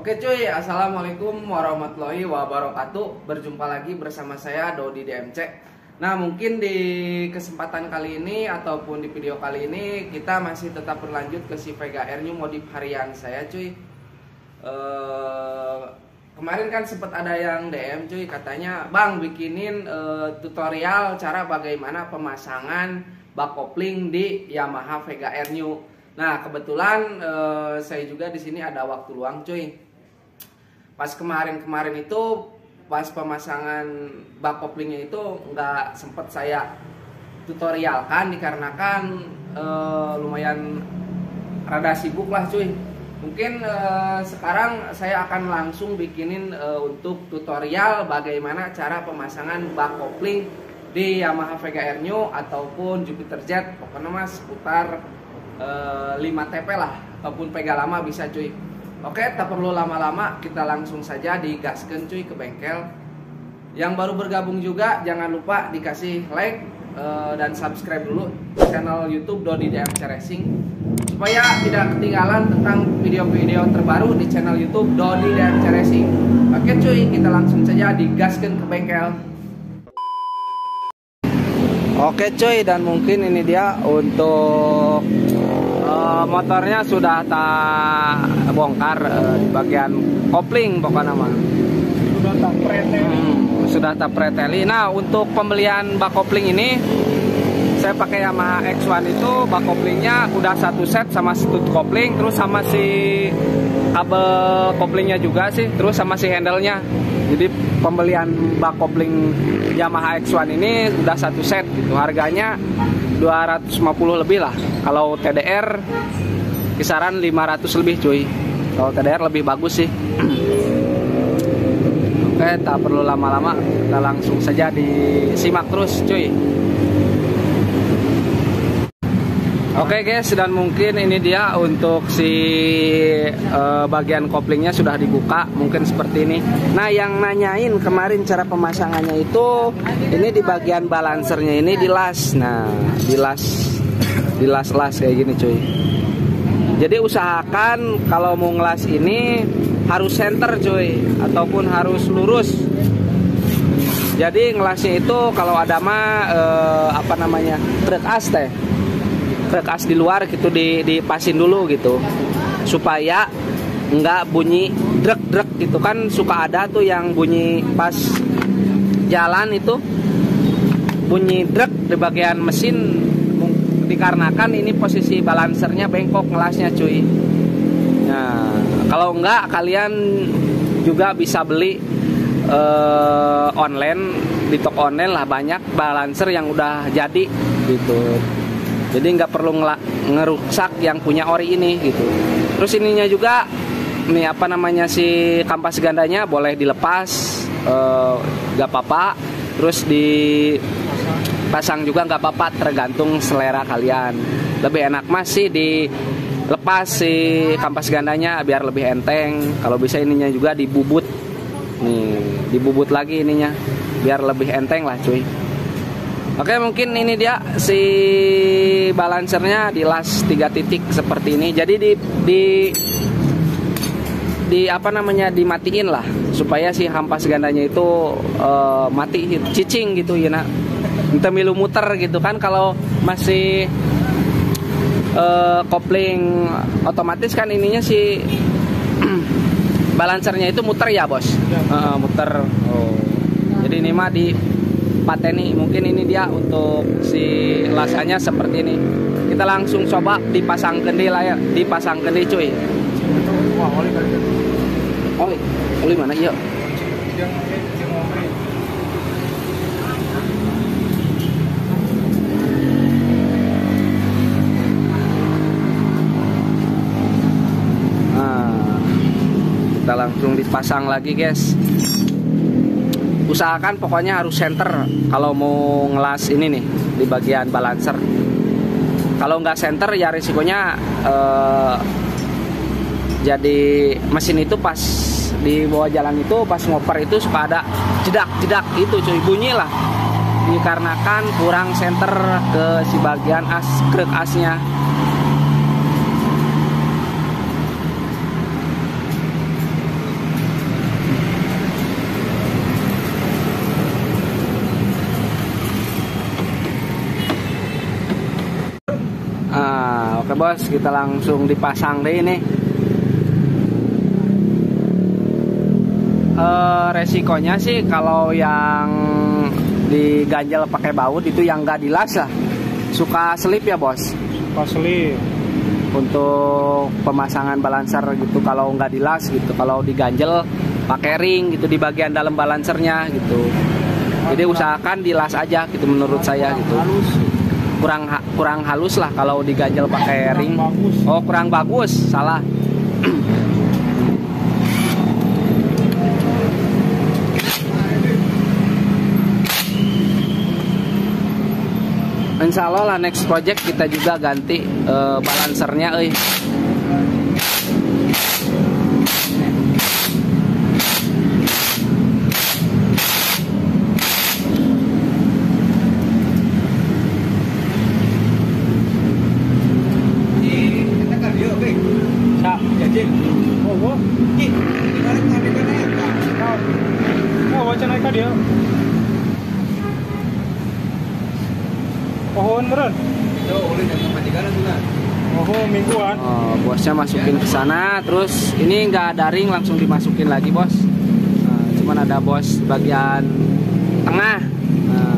Oke cuy, assalamualaikum warahmatullahi wabarakatuh. Berjumpa lagi bersama saya Dodi DMC. Nah mungkin di kesempatan kali ini ataupun di video kali ini kita masih tetap berlanjut ke si Vega Air New modif harian saya cuy. Kemarin kan sempat ada yang DM cuy, katanya bang bikinin tutorial cara bagaimana pemasangan bak kopling di Yamaha Vega Air New. Nah kebetulan saya juga di sini ada waktu luang cuy. Pas kemarin itu pas pemasangan bak koplingnya itu nggak sempet saya tutorialkan dikarenakan lumayan rada sibuk lah cuy. Mungkin sekarang saya akan langsung bikinin untuk tutorial bagaimana cara pemasangan bak kopling di Yamaha Vega Air New ataupun Jupiter Jet, pokoknya mas seputar 5 TP lah ataupun Vega lama bisa cuy. Oke, tak perlu lama-lama, kita langsung saja digaskan cuy ke bengkel. Yang baru bergabung juga jangan lupa dikasih like dan subscribe dulu channel YouTube Dodi DMC Racing supaya tidak ketinggalan tentang video-video terbaru di channel YouTube Dodi DMC Racing. Oke cuy, kita langsung saja digaskan ke bengkel. Oke cuy, dan mungkin ini dia untuk motornya sudah tak bongkar di bagian kopling pokoknya mah. Sudah tak preteli. Nah untuk pembelian bak kopling ini saya pakai Yamaha X1 itu bak koplingnya udah satu set sama stud kopling, terus sama si kabel koplingnya juga sih, terus sama si handle-nya. Jadi pembelian bak kopling Yamaha X1 ini udah satu set gitu. Harganya 250 lebih lah. Kalau TDR kisaran 500 lebih cuy. Kalau TDR lebih bagus sih. Oke, tak perlu lama-lama, kita langsung saja disimak terus cuy. Oke guys, dan mungkin ini dia untuk si bagian koplingnya sudah dibuka, mungkin seperti ini. Nah yang nanyain kemarin cara pemasangannya itu, ini di bagian balancernya ini dilas. Nah dilas kayak gini cuy. Jadi usahakan kalau mau ngelas ini harus center cuy, ataupun harus lurus. Jadi ngelasnya itu kalau ada mah truk as teh. Truk as di luar gitu dipasin dulu gitu supaya nggak bunyi drek gitu kan, suka ada tuh yang bunyi pas jalan itu bunyi drek di bagian mesin dikarenakan ini posisi balancernya bengkok ngelasnya cuy. Nah kalau nggak kalian juga bisa beli online, di toko online lah banyak balancer yang udah jadi gitu. Jadi nggak perlu ngerusak yang punya ori ini gitu. Terus ininya juga nih si kampas gandanya boleh dilepas, nggak apa-apa. Terus dipasang juga nggak apa-apa, tergantung selera kalian. Lebih enak masih dilepas si kampas gandanya biar lebih enteng. Kalau bisa ininya juga dibubut, nih dibubut lagi ininya biar lebih enteng lah cuy. Oke, mungkin ini dia si balancernya dilas 3 titik seperti ini. Jadi dimatiin lah supaya si hampas gandanya itu mati cicing gitu ya nak. Entah milu muter gitu kan, kalau masih kopling otomatis kan ininya si balancernya itu muter ya bos. Muter. Oh. Jadi ini mah di pateni. Mungkin ini dia untuk si lasanya seperti ini. Kita langsung coba dipasangkan di cuy. Oli mana iya? Nah, kita langsung dipasang lagi guys. Usahakan pokoknya harus center kalau mau ngelas ini nih di bagian balancer. Kalau nggak center ya risikonya jadi mesin itu pas di bawah jalan itu pas ngoper itu suka ada jedak itu cuy, bunyi lah dikarenakan kurang center ke si bagian krek asnya. Oke bos, kita langsung dipasang deh ini. Resikonya sih kalau yang diganjel pakai baut itu yang nggak dilas lah, suka selip ya bos. Suka selip. Untuk pemasangan balancer gitu kalau nggak dilas gitu, kalau diganjel pakai ring gitu di bagian dalam balancernya gitu. Jadi usahakan dilas aja gitu menurut saya gitu. Halus. Kurang halus lah kalau diganjel pakai ring. Bagus. Oh kurang bagus, salah. Insya Allah lah next project kita juga ganti balancernya Pohon beneran? Oh, mingguan. Oh, bosnya masukin ke sana, terus ini nggak ada ring langsung dimasukin lagi bos. Nah, cuman ada bos bagian tengah. Nah,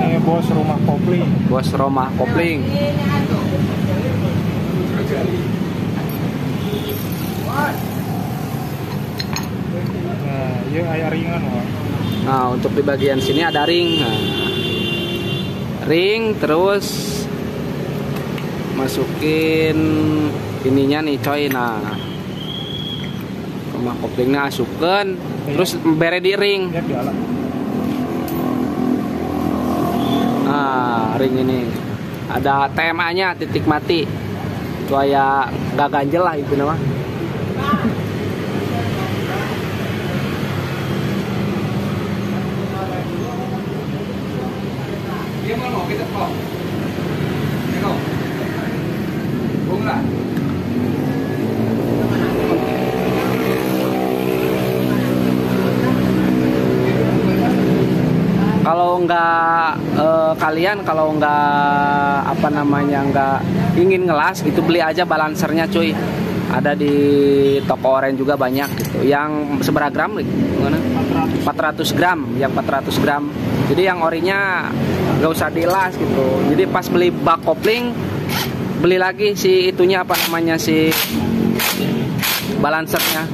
ini bos rumah kopling. Bos rumah kopling. Nah, iya ayah ringan wah. Nah, untuk di bagian sini ada ring. Nah, ring terus masukin ininya nih coy. Nah, rumah koplingnya asupkan, terus bere di ring. Nah, ring ini ada TMA nya, titik mati, supaya nggak ganjel lah itu nama. Dia mau kita kok. Tengok. Bung lah. Kalau nggak kalian kalau nggak apa namanya nggak ingin ngelas itu beli aja balancernya cuy. Ada di toko oren juga banyak gitu. Yang seberapa gram nih? 400 gram, yang 400 gram. Jadi yang orinya nggak usah dilas gitu. Jadi pas beli bak kopling beli lagi si itunya apa namanya si balancernya.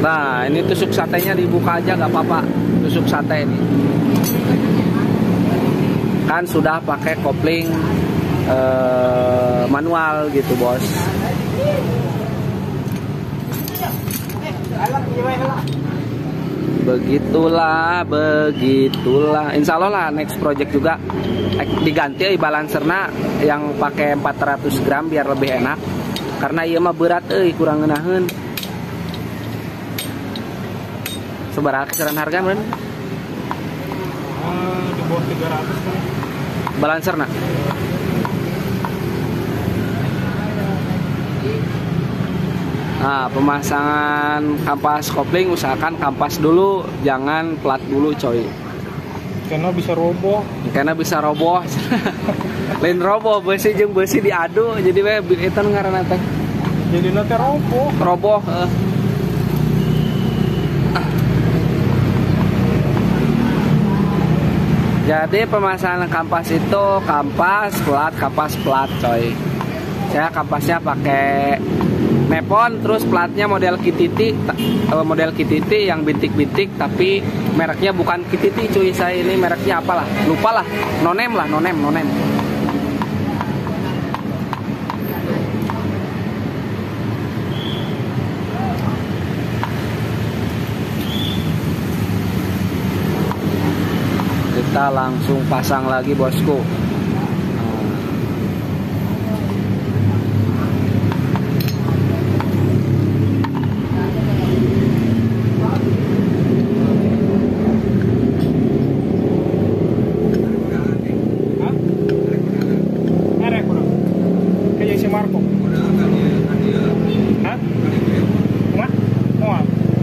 Nah ini tusuk satenya dibuka aja nggak apa-apa, tusuk sate ini kan sudah pakai kopling manual gitu bos. Begitulah insya Allah lah next project juga diganti balancernya yang pakai 400 gram biar lebih enak karena iya mah berat kurang ngenahin. Seberapa kisaran harga men? Di bawah 300 kan. Balancer nak? Nah, pemasangan kampas kopling usahakan kampas dulu, jangan plat dulu coy. Karena bisa roboh. Lain roboh, besi jeung besi diadu, jadi we eta ngaranna teh. Jadi nanti roboh. Jadi pemasangan kampas itu kampas plat coy. Saya kampasnya pakai Nepon, terus platnya model Kititi yang bintik-bintik tapi mereknya bukan Kititi cuy. Saya ini mereknya apalah, lupa lah, nonem. Kita langsung pasang lagi bosku.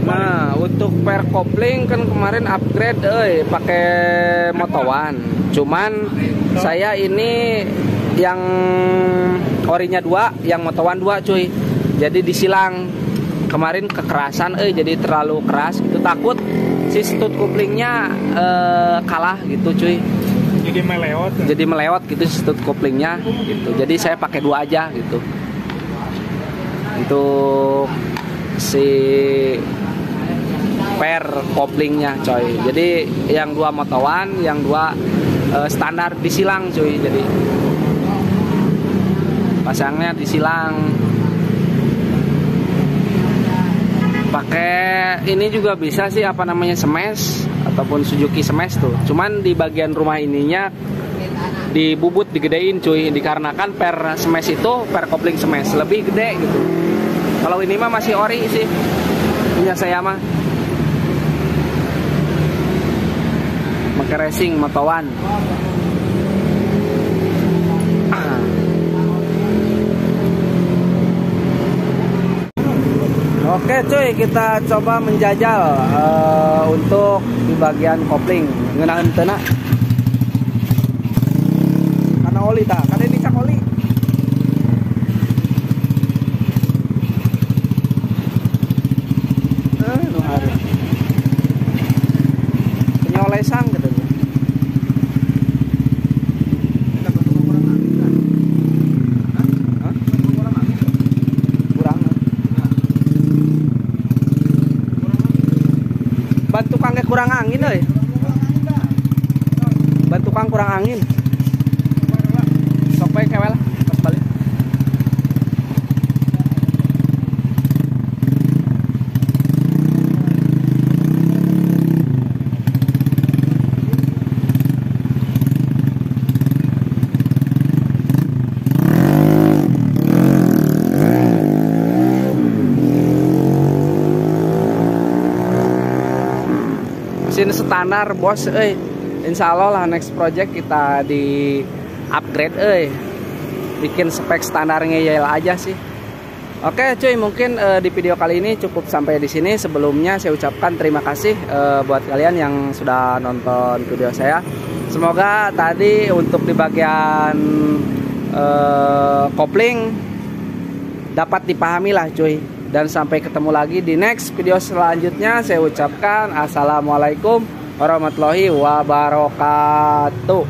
Nah, untuk per kopling kemarin upgrade pakai Moto1. Cuman saya ini yang orinya 2, yang Moto1 2 cuy. Jadi disilang. Kemarin kekerasan jadi terlalu keras gitu, takut si stud couplingnya kalah gitu cuy. Jadi melewat gitu stud couplingnya gitu. Jadi saya pakai 2 aja gitu. Untuk si pair couplingnya coy. Jadi yang 2 Moto1, yang 2 standar disilang cuy. Jadi pasangnya disilang. Pakai ini juga bisa sih, apa namanya, smash ataupun Suzuki smash tuh. Cuman di bagian rumah ininya dibubut, digedein cuy, dikarenakan per smash itu, per kopling smash lebih gede gitu. Kalau ini mah masih ori sih punya saya mah. Pakai racing Moto1. Oke cuy, kita coba menjajal untuk di bagian kopling. Ngenahan tenak karena oli tak, karena ini cak oli. Penyolesan gitu. Bantu kang kurang angin euy. Bantu kang kurang angin. Sok bae kewe lah pas balik. Mesin standar bos, insya Allah lah next project kita di upgrade, bikin spek standarnya ya aja sih. Oke cuy, mungkin di video kali ini cukup sampai di sini. Sebelumnya saya ucapkan terima kasih buat kalian yang sudah nonton video saya. Semoga tadi untuk di bagian kopling dapat dipahami lah cuy. Dan sampai ketemu lagi di next video selanjutnya. Saya ucapkan assalamualaikum warahmatullahi wabarakatuh.